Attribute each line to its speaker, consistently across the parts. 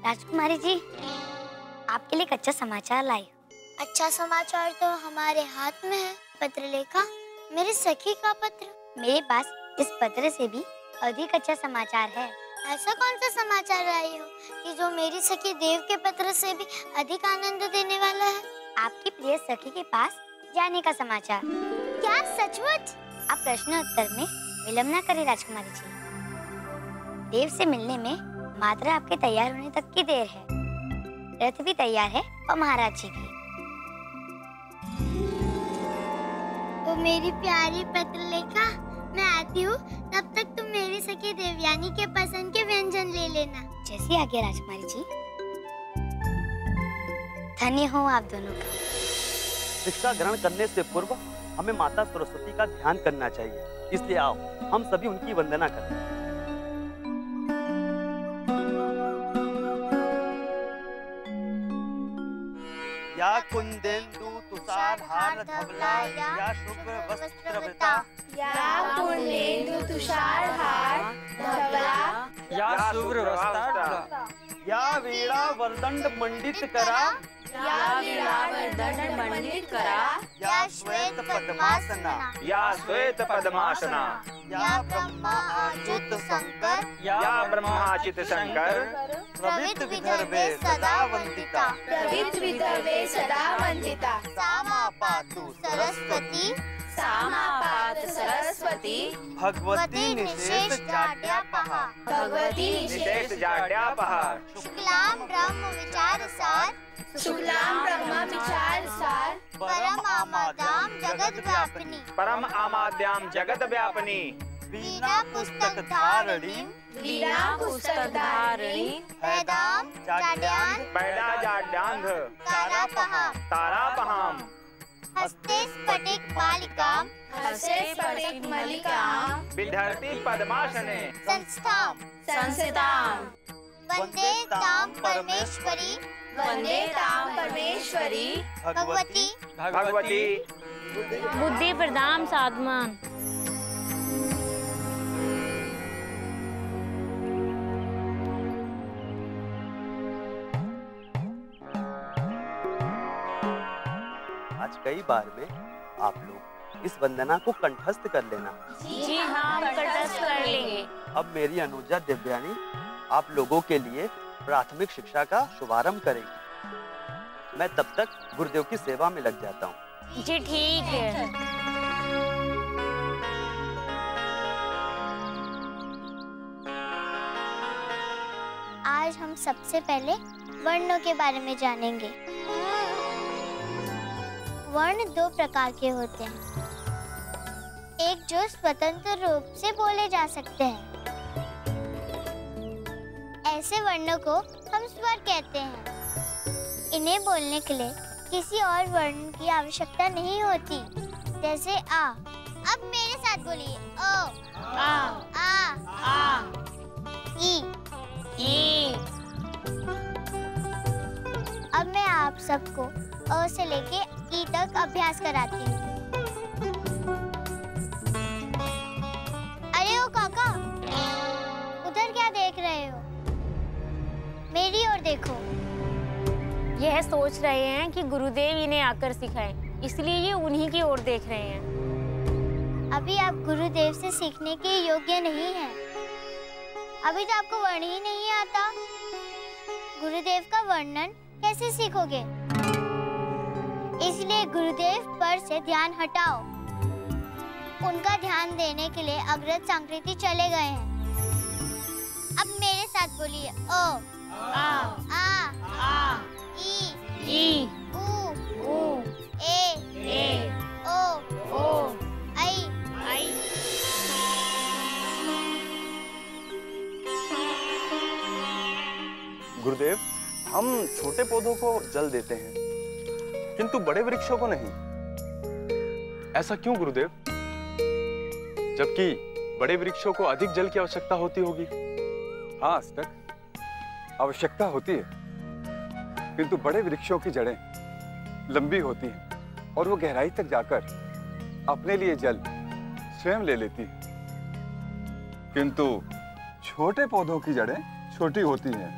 Speaker 1: राजकुमारी जी, आपके लिए एक अच्छा समाचार लाई हूँ।
Speaker 2: अच्छा समाचार तो हमारे हाथ में है। पत्रलेखा, मेरे सखी का पत्र।
Speaker 1: मेरे पास इस पत्र से भी अधिक अच्छा समाचार है।
Speaker 2: ऐसा कौन सा समाचार लाई हो कि जो मेरी सखी देव के पत्र से भी अधिक आनंद देने वाला है?
Speaker 1: आपकी प्रिय सखी के पास जाने का समाचार।
Speaker 2: क्या सचमुच?
Speaker 1: आप प्रश्न उत्तर में विलंब न करें राजकुमारी जी। देव से मिलने में मात्र आपके तैयार होने तक की देर है। रथ भी तैयार है और महाराज जी भी।
Speaker 2: वो मेरी प्यारी पत्रलेखा, मैं आती हूँ। तब तक तुम मेरी सखी देवयानी के पसंद के व्यंजन ले लेना।
Speaker 1: जैसी आज्ञा राजकुमारी जी। धन्य हो आप दोनों का।
Speaker 3: शिक्षा ग्रहण करने से पूर्व हमें माता सरस्वती का ध्यान करना चाहिए, इसलिए आओ हम सभी उनकी वंदना करें। या कुंदेन्दु तुषार हार धवला या शुभ्र वस्त्रवृता,
Speaker 4: या कुंदेन्दु तुषार हार धवला
Speaker 5: या शुभ्र वस्त्रवृता,
Speaker 3: या वीणा वरदंड मंडित करा,
Speaker 4: या वीणा वरदंड मंडित करा,
Speaker 3: या श्वेत पद्मासना,
Speaker 5: या श्वेत पद्मासना,
Speaker 2: या ब्रह्मा अच्युत शंकर,
Speaker 5: या ब्रह्माच्युत शंकर,
Speaker 3: प्रवित विदर्भे सदा वंदिता,
Speaker 4: प्रवित विदर्भे सदा वंदिता,
Speaker 2: सामा पातु सरस्वती,
Speaker 4: सामा पात सरस्वती,
Speaker 3: भगवती निशेष जाड्यापहा,
Speaker 4: भगवती
Speaker 5: निशेष जाड्यापहा,
Speaker 2: शुक्लाम ब्रह्म विचार सार,
Speaker 4: शुक्लाम ब्रह्म विचार सार,
Speaker 2: परम आमाद्याम जगत व्यापिनी,
Speaker 5: परम आमाद्याम जगत व्यापिनी,
Speaker 3: वीणा पुस्तक धारिणी,
Speaker 4: वीणा पुस्तक धारिणी,
Speaker 2: वेदाम जाड्यान,
Speaker 5: बैडा जाड्यांध,
Speaker 2: तारापहाम,
Speaker 5: तारापहाम,
Speaker 2: हस्ते स्फटिक मालिकाम,
Speaker 4: हस्ते स्फटिक मलिकाम,
Speaker 5: विधर्ती पद्मासने,
Speaker 2: संस्थाम,
Speaker 4: संस्थिताम,
Speaker 2: वंदे ताम परमेश्वरी,
Speaker 4: वंदे ताम परमेश्वरी,
Speaker 2: भगवती
Speaker 5: भगवती
Speaker 6: बुद्धि प्रदाम साधमान।
Speaker 3: आज कई बार में आप लोग इस वंदना को कंठस्थ कर लेना।
Speaker 6: जी हाँ, हम कंठस्थ कर लेंगे।
Speaker 3: अब मेरी अनुजा दिव्यानी आप लोगों के लिए प्राथमिक शिक्षा का शुभारंभ करेगी। मैं तब तक गुरुदेव की सेवा में लग जाता हूँ।
Speaker 6: जी ठीक है।
Speaker 2: आज हम सबसे पहले वर्णों के बारे में जानेंगे। वर्ण दो प्रकार के होते हैं, एक जो स्वतंत्र रूप से बोले जा सकते हैं, ऐसे वर्णों को हम स्वर कहते हैं। इन्हें बोलने के लिए किसी और वर्ण की आवश्यकता नहीं होती। जैसे आ, अब मेरे साथ बोलिए। ओ, आ, ई, अब मैं आप सबको अ से लेके ई तक अभ्यास कराती हूँ। अरे ओ काका, उधर क्या देख रहे हो? मेरी ओर देखो।
Speaker 6: यह सोच रहे हैं कि गुरुदेव इन्हें आकर सिखाएं, इसलिए ये उन्हीं की ओर देख रहे हैं।
Speaker 2: अभी आप गुरुदेव से सीखने के योग्य नहीं हैं। अभी तो आपको वर्ण ही नहीं आता। गुरुदेव का वर्णन कैसे सीखोगे? इसलिए गुरुदेव पर से ध्यान हटाओ। उनका ध्यान देने के लिए अग्रज संकृति चले गए हैं। अब मेरे साथ बोलिए। ओ, आ, ई, ऊ, ए, ओ, ऐ।
Speaker 7: गुरुदेव, हम छोटे पौधों को जल देते हैं, किंतु बड़े वृक्षों को नहीं। ऐसा क्यों गुरुदेव? जबकि बड़े वृक्षों को अधिक जल की आवश्यकता होती होगी।
Speaker 8: हाँ अष्टक, आवश्यकता होती है, किंतु बड़े वृक्षों की जड़ें लंबी होती हैं और वो गहराई तक जाकर अपने लिए जल स्वयं ले लेती है। किंतु छोटे पौधों की जड़ें छोटी होती हैं,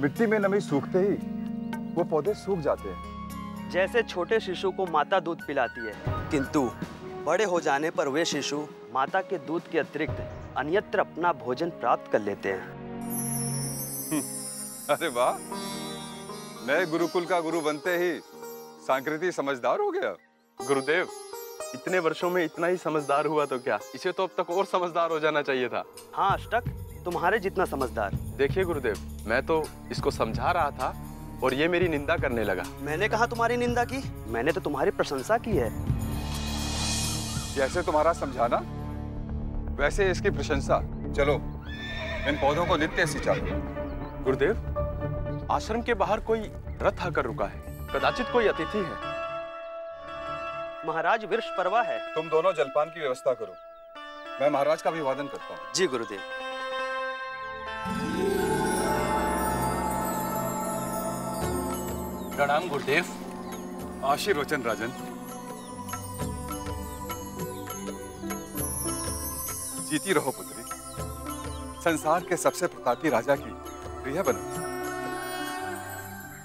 Speaker 8: मिट्टी में नमी सूखते ही वो पौधे सूख जाते हैं।
Speaker 3: जैसे छोटे शिशु को माता दूध पिलाती है, किंतु बड़े हो जाने पर वे शिशु माता के दूध के अतिरिक्त अन्यत्र अपना भोजन प्राप्त कर लेते हैं।
Speaker 8: अरे वाह, मैं गुरुकुल का गुरु बनते ही सांकृति समझदार हो गया।
Speaker 7: गुरुदेव, इतने वर्षों में इतना ही समझदार हुआ तो क्या, इसे तो अब तक और समझदार हो जाना चाहिए था।
Speaker 3: हाँ अष्टक, तुम्हारे जितना समझदार।
Speaker 7: देखिए गुरुदेव, मैं तो इसको समझा रहा था और ये मेरी निंदा करने लगा।
Speaker 3: मैंने कहा तुम्हारी निंदा की, मैंने तो तुम्हारी प्रशंसा की है।
Speaker 8: जैसे तुम्हारा समझाना वैसे इसकी प्रशंसा। चलो इन पौधों को नित्य सिंचाओ।
Speaker 7: गुरुदेव, आश्रम के बाहर कोई रथ आकर रुका है, कदाचित कोई अतिथि है।
Speaker 3: महाराज वृक्ष परवा है।
Speaker 8: तुम दोनों जलपान की व्यवस्था करो, मैं महाराज का अभिवादन करता हूँ।
Speaker 3: जी गुरुदेव।
Speaker 7: प्रणाम गुरुदेव।
Speaker 8: आशीर्वचन राजन। जीती रहो पुत्री, संसार के सबसे प्रतापी राजा की प्रिय बनो।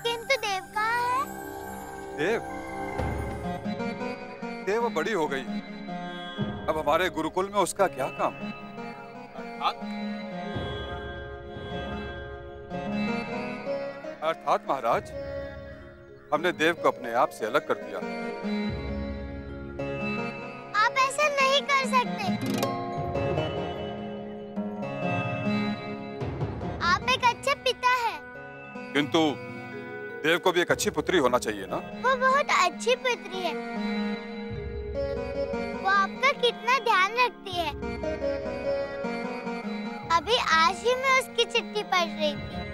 Speaker 2: किंतु देव कहाँ है?
Speaker 8: देव देव बड़ी हो गई, अब हमारे गुरुकुल में उसका क्या काम? अर्थात महाराज, हमने देव को अपने आप से अलग कर दिया।
Speaker 2: आप ऐसा नहीं कर सकते। आप एक अच्छे पिता हैं।
Speaker 8: किंतु देव को भी एक अच्छी पुत्री होना चाहिए ना?
Speaker 2: वो बहुत अच्छी पुत्री है। वो आपका कितना ध्यान रखती है। अभी आज ही मैं उसकी चिट्ठी पढ़ रही थी,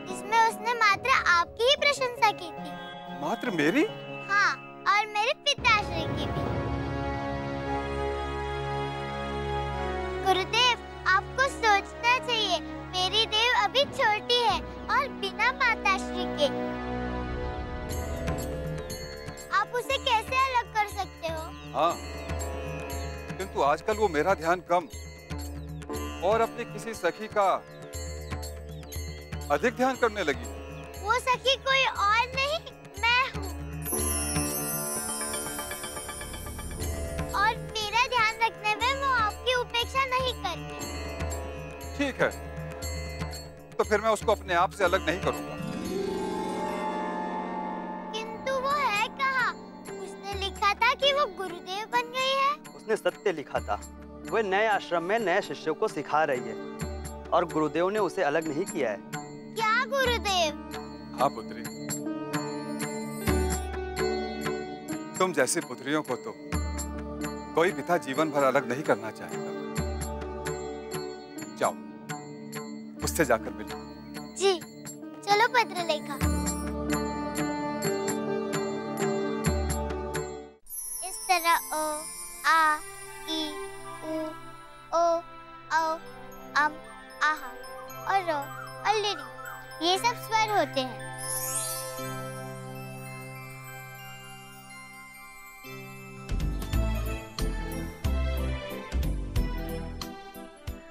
Speaker 2: जिसमें उसने मात्र आपकी ही प्रशंसा की थी।
Speaker 8: मात्र मेरी?
Speaker 2: हाँ, और मेरे पिताश्री की भी। गुरुदेव, आपको सोचना चाहिए, मेरी देव अभी छोटी है और बिना माताश्री के आप उसे कैसे अलग कर सकते हो?
Speaker 8: हाँ, किंतु आजकल वो मेरा ध्यान कम और अपनी किसी सखी का अधिक ध्यान करने लगी।
Speaker 2: वो सखी कोई और नहीं, मैं हूँ। और मेरा ध्यान रखने में वो आपकी उपेक्षा नहीं करती।
Speaker 8: ठीक है, तो फिर मैं उसको अपने आप से अलग नहीं करूंगा।
Speaker 2: किंतु वो है कहाँ? उसने लिखा था कि वो गुरुदेव बन गई है।
Speaker 3: उसने सत्य लिखा था। वह नए आश्रम में नए शिष्यों को सिखा रही है और गुरुदेव ने उसे अलग नहीं किया है।
Speaker 2: क्या गुरुदेव?
Speaker 8: हाँ पुत्री, तुम जैसी पुत्रियों को तो कोई पिता जीवन भर अलग नहीं करना चाहेगा। जाओ, उससे जाकर मिलो।
Speaker 2: जी, चलो पत्र लेखा। इस तरह ओ, आ, ई, उ, ओ, औ, अम, आहा और रो और लिरी, ये सब स्वर होते हैं।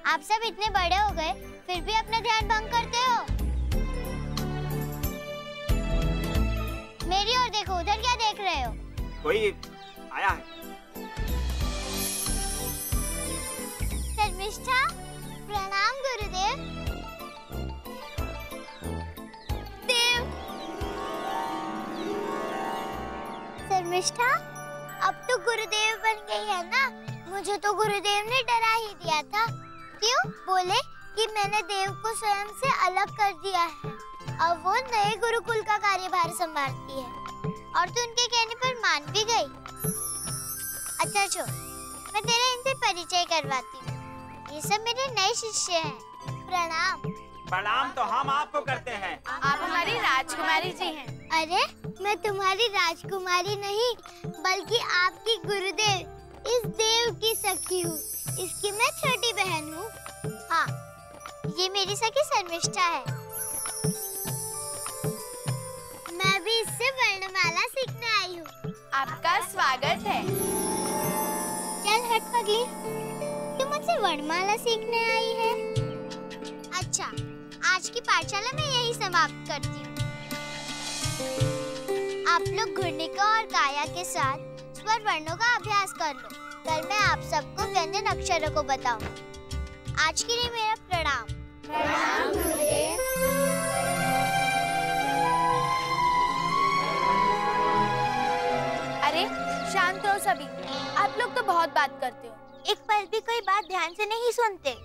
Speaker 2: आप सब इतने बड़े हो गए, फिर भी अपना ध्यान भंग करते हो। मेरी ओर देखो, उधर क्या देख रहे हो?
Speaker 5: कोई आया है।
Speaker 2: शर्मिष्ठा, प्रणाम गुरुदेव। देव। शर्मिष्ठा, अब तो गुरुदेव बन गई है ना? मुझे तो गुरुदेव ने डरा ही दिया था। क्यों? बोले कि मैंने देव को स्वयं से अलग कर दिया है। अब वो नए गुरुकुल का कार्यभार संभालती है और तू उनके कहने पर मान भी गई। अच्छा छोड़, मैं तेरे इनसे परिचय करवाती हूँ। ये सब मेरे नए शिष्य हैं। प्रणाम।
Speaker 5: प्रणाम तो हम आपको करते हैं।
Speaker 4: आप हमारी राजकुमारी जी हैं।
Speaker 2: अरे, मैं तुम्हारी राजकुमारी नहीं, बल्कि आपकी गुरुदेव इस देव की सखी हूँ। इसकी मैं छोटी बहन हूँ। हाँ, ये मेरी सखी शर्मिष्ठा है। मैं भी इससे वर्णमाला सीखने आई हूँ।
Speaker 4: आपका स्वागत है।
Speaker 2: चल हट पगली, तू मुझसे वर्णमाला सीखने आई है। अच्छा, आज आज की पाठशाला मैं यही समाप्त करती हूँ। आप लोग घुर्णिका और काया के साथ स्वर वर्णों का अभ्यास कर लो। कल मैं आप सबको व्यंजन अक्षरों को बताऊंगी। आज के लिए मेरा प्रणाम।
Speaker 4: प्रणाम गुरुदेव।
Speaker 9: अरे शांत रहो सभी, आप लोग तो बहुत बात करते हो।
Speaker 2: एक पल भी कोई बात ध्यान से नहीं सुनते।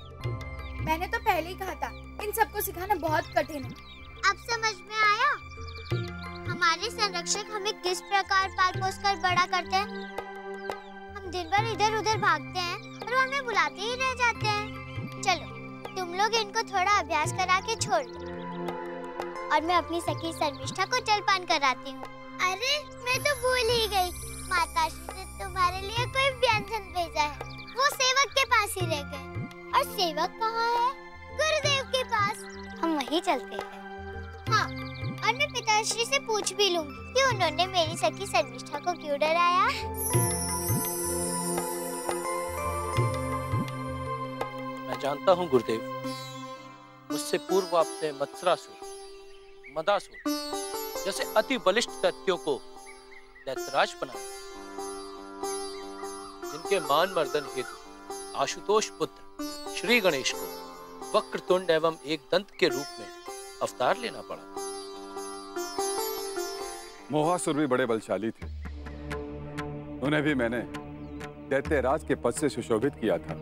Speaker 9: मैंने तो पहले ही कहा था, इन सबको सिखाना बहुत कठिन है।
Speaker 2: अब समझ में आया? हमारे संरक्षक हमें किस प्रकार पाल पोस कर बड़ा करते हैं। हम दिन भर इधर उधर भागते हैं और वो हमें बुलाते ही रह जाते हैं। चलो तुम लोग इनको थोड़ा अभ्यास करा के छोड़ दो और मैं अपनी सखी शर्मिष्ठा को जलपान कराती हूँ। अरे मैं तो भूल ही गई, माताश्री ने तुम्हारे लिए कोई व्यंजन भेजा है। वो सेवक के पास ही रह गए। और सेवक कहाँ है? गुरुदेव के पास।
Speaker 1: हम वहीं चलते हैं।
Speaker 2: हाँ, और मैं पिताश्री से पूछ भी लूंगी कि उन्होंने मेरी सखी शर्मिष्ठा को क्यों डराया।
Speaker 10: मैं जानता हूँ गुरुदेव, मुझसे पूर्व आपने मत्सरासुर, मदासुर जैसे अति बलिष्ठ दैत्यों को दैत्यराज बनाया, जिनके मान मर्दन हेतु आशुतोष पुत्र श्री गणेश को वक्रतुंड एवं एक दंत के रूप में अवतार लेना पड़ा।
Speaker 8: मोहासुर भी बड़े बलशाली थे। उन्हें भी मैंने दैत्यराज के पद से सुशोभित किया था,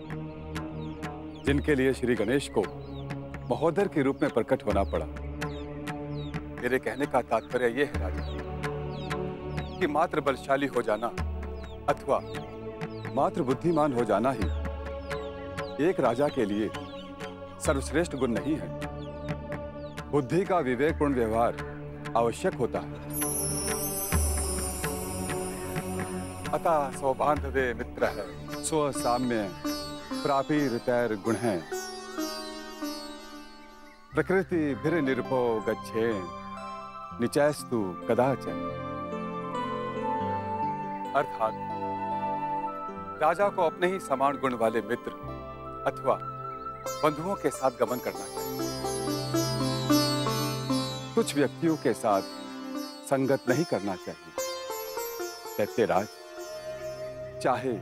Speaker 8: जिनके लिए श्री गणेश को महोदर के रूप में प्रकट होना पड़ा। मेरे कहने का तात्पर्य यह है राजा कि मात्र बलशाली हो जाना अथवा मात्र बुद्धिमान हो जाना ही एक राजा के लिए सर्वश्रेष्ठ गुण नहीं है। बुद्धि का विवेकपूर्ण व्यवहार आवश्यक होता है। अतः सौबांधवे मित्र है स्वसाम्य प्रापीरतैर गुण है प्रकृति भिर निर्भो गच्छे निचैस्तु कदाचन। अर्थात राजा को अपने ही समान गुण वाले मित्र अथवा बंधुओं के साथ गमन करना चाहिए। कुछ व्यक्तियों के साथ संगत नहीं करना चाहिए। दैत्यराज चाहे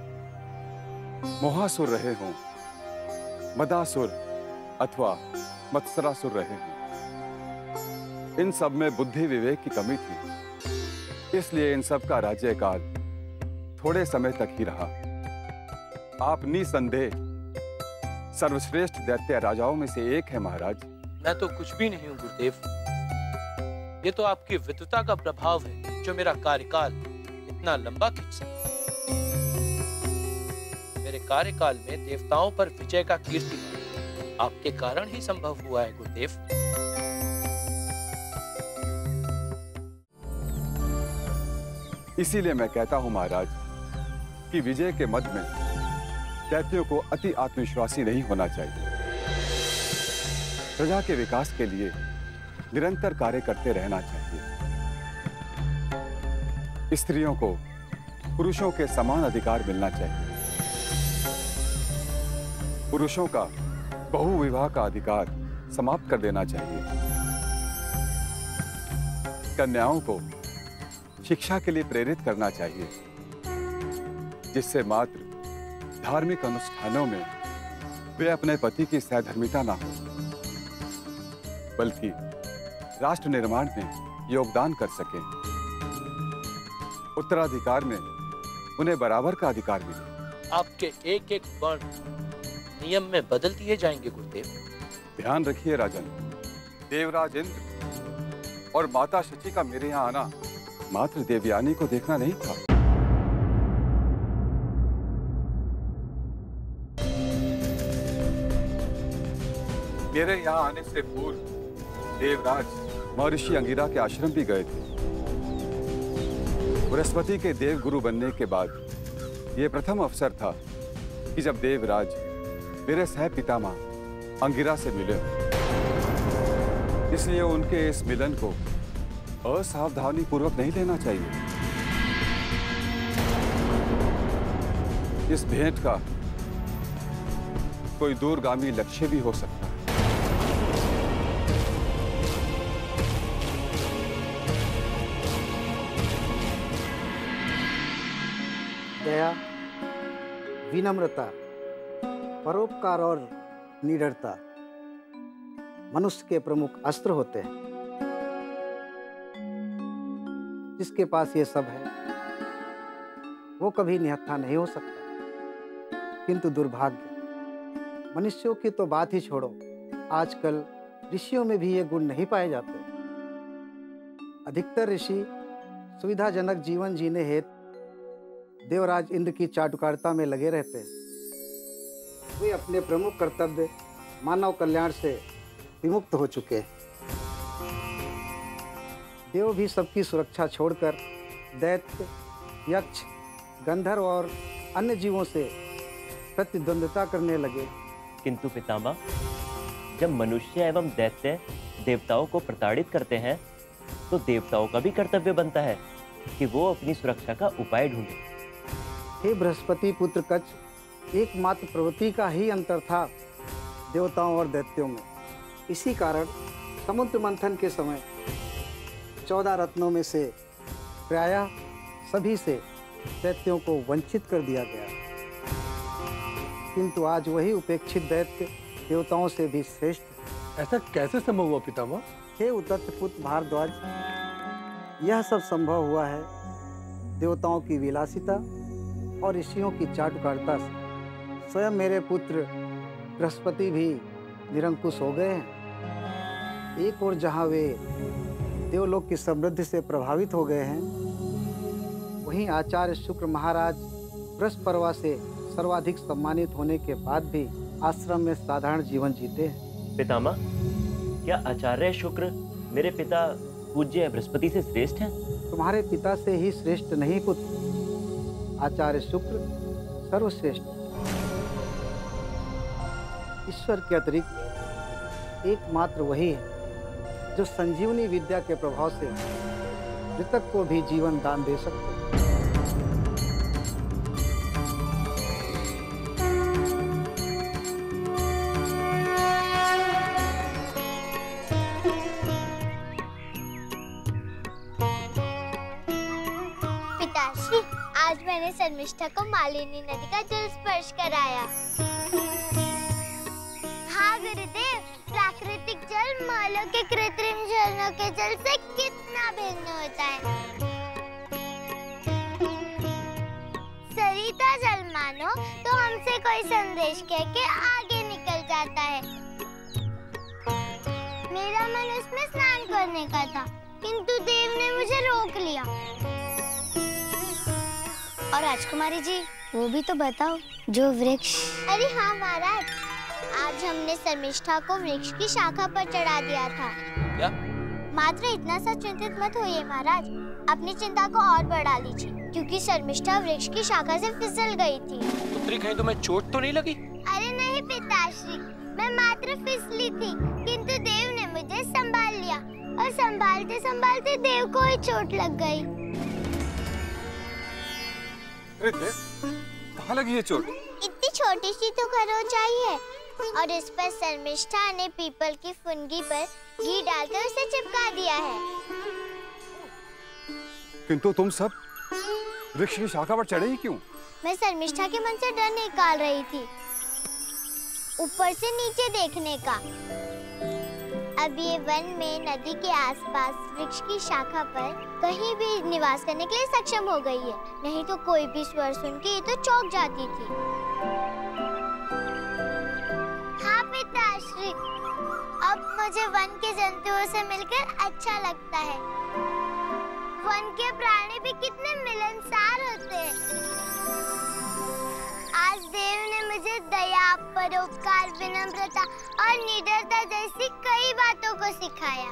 Speaker 8: मोहासुर रहे हों, मदासुर अथवा मत्सरासुर रहे हों, इन सब में बुद्धि विवेक की कमी थी। इसलिए इन सब का राज्यकाल थोड़े समय तक ही रहा। आप निसंदेह सर्वश्रेष्ठ दैत्य राजाओं में से एक है महाराज।
Speaker 10: मैं तो कुछ भी नहीं हूँ गुरुदेव, ये तो आपकी विद्वता का प्रभाव है जो मेरा कार्यकाल इतना लंबा खींच सकता है। मेरे कार्यकाल में देवताओं पर विजय का कीर्तिमान आपके कारण ही संभव हुआ है गुरुदेव।
Speaker 8: इसीलिए मैं कहता हूं महाराज कि विजय के मद में दैत्यों को अति आत्मविश्वासी नहीं होना चाहिए। प्रजा के विकास के लिए निरंतर कार्य करते रहना चाहिए। स्त्रियों को पुरुषों के समान अधिकार मिलना चाहिए। पुरुषों का बहुविवाह का अधिकार समाप्त कर देना चाहिए। कन्याओं को शिक्षा के लिए प्रेरित करना चाहिए, जिससे मात्र धार्मिक अनुष्ठानों में वे अपने पति की सहधर्मिता ना हो, बल्कि राष्ट्र निर्माण में योगदान कर सकें। उत्तराधिकार में उन्हें बराबर का अधिकार मिले।
Speaker 10: आपके एक एक वर्ण नियम में बदल दिए जाएंगे गुरुदेव।
Speaker 8: ध्यान रखिए राजन, देवराज इंद्र और माता शची का मेरे यहाँ आना मात्र देवयानी को देखना नहीं था। मेरे यहाँ आने से पूर्व देवराज महर्षि अंगिरा के आश्रम भी गए थे। बृहस्पति के देव गुरु बनने के बाद यह प्रथम अवसर था कि जब देवराज मेरे सह पितामह अंगिरा से मिले। इसलिए उनके इस मिलन को असावधानी पूर्वक नहीं लेना चाहिए। इस भेंट का कोई दूरगामी लक्ष्य भी हो सकता है।
Speaker 11: दया, विनम्रता, परोपकार और निडरता मनुष्य के प्रमुख अस्त्र होते हैं। जिसके पास ये सब है वो कभी निहत्था नहीं हो सकता। किंतु दुर्भाग्य, मनुष्यों की तो बात ही छोड़ो, आजकल ऋषियों में भी ये गुण नहीं पाए जाते। अधिकतर ऋषि सुविधाजनक जीवन जीने हेतु देवराज इंद्र की चाटुकारिता में लगे रहते हैं। वे अपने प्रमुख कर्तव्य मानव कल्याण से विमुक्त हो चुके हैं। देव भी सबकी सुरक्षा छोड़कर दैत्य, यक्ष, गंधर्व और अन्य जीवों से प्रतिद्वंद्विता करने लगे।
Speaker 12: किंतु पितामह, जब मनुष्य एवं दैत्य देवताओं को प्रताड़ित करते हैं तो देवताओं का भी कर्तव्य बनता है कि वो अपनी सुरक्षा का उपाय ढूंढे।
Speaker 11: हे बृहस्पति पुत्र कच्छ, एकमात्र प्रवृत्ति का ही अंतर था देवताओं और दैत्यों में। इसी कारण समुद्र मंथन के समय 14 रत्नों में से प्रायः सभी से दैत्यों को वंचित कर दिया गया। किंतु आज वही उपेक्षित दैत्य देवताओं से भी श्रेष्ठ है।
Speaker 13: ऐसा कैसे संभव हुआ पितामह?
Speaker 11: हे उदत्त पुत्र भारद्वाज, यह सब संभव हुआ है देवताओं की विलासिता और ऋषियों की चाटुकारिता से। स्वयं मेरे पुत्र बृहस्पति भी निरंकुश हो गए हैं। एक और जहाँ वे देवलोक की समृद्धि से प्रभावित हो गए हैं, वहीं आचार्य शुक्र महाराज बृहस्पति से सर्वाधिक सम्मानित होने के बाद भी आश्रम में साधारण जीवन जीते हैं।
Speaker 12: पितामह, क्या आचार्य शुक्र मेरे पिता पूज्य बृहस्पति से श्रेष्ठ हैं?
Speaker 11: तुम्हारे पिता से ही श्रेष्ठ नहीं पुत्र, आचार्य शुक्र सर्वश्रेष्ठ। ईश्वर के अतिरिक्त एकमात्र वही है जो संजीवनी विद्या के प्रभाव से मृतक को भी जीवन दान दे सकते हैं।
Speaker 2: पिताश्री, आज मैंने शर्मिष्ठा को मालिनी नदी का जल स्पर्श कराया। हाँ गुरुदेव, प्राकृतिक जल मालों के कृत्रिम झरनों के जल से कितना भिन्न होता है। सरिता जल मानो तो हमसे कोई संदेश कह के आगे निकल जाता है। मेरा मन उसमें स्नान करने का था, किंतु देव ने मुझे रोक लिया।
Speaker 1: और राजकुमारी जी, वो भी तो बताओ जो वृक्ष।
Speaker 2: अरे हाँ महाराज, आज हमने शर्मिष्ठा को वृक्ष की शाखा पर चढ़ा दिया था।
Speaker 10: क्या?
Speaker 2: मात्र इतना सा चिंतित मत होइए महाराज, अपनी चिंता को और बढ़ा लीजिए, क्योंकि शर्मिष्ठा वृक्ष की शाखा से फिसल गई थी।
Speaker 10: पुत्री, कहीं तुम्हें चोट तो नहीं लगी?
Speaker 2: अरे नहीं पिताश्री, मैं मात्र फिसली थी, किंतु देव ने मुझे संभाल लिया और संभालते संभालते देव को ही चोट लग गई।
Speaker 8: अरे देव, कहाँ लगी ये चोट?
Speaker 2: इतनी छोटी सी तो खरोंचाई है, और इस पर शर्मिष्ठा ने पीपल की फुनगी पर घी डालकर उसे चिपका दिया है।
Speaker 8: किंतु तुम सब वृक्ष की शाखा पर चढ़े ही क्यों?
Speaker 2: मैं शर्मिष्ठा के मन से डर निकाल रही थी, ऊपर से नीचे देखने का। अब ये वन में नदी के आसपास वृक्ष की शाखा पर कहीं भी निवास करने के लिए सक्षम हो गई है, नहीं तो कोई भी स्वर सुन के ये तो चौंक जाती थी। हाँ पिताश्री, अब मुझे वन के जंतुओं से मिलकर अच्छा लगता है। वन के प्राणी भी कितने मिलनसार होते हैं। आज देव ने मुझे दया, परोपकार, विनम्रता और निडरता जैसी कई बातों को सिखाया।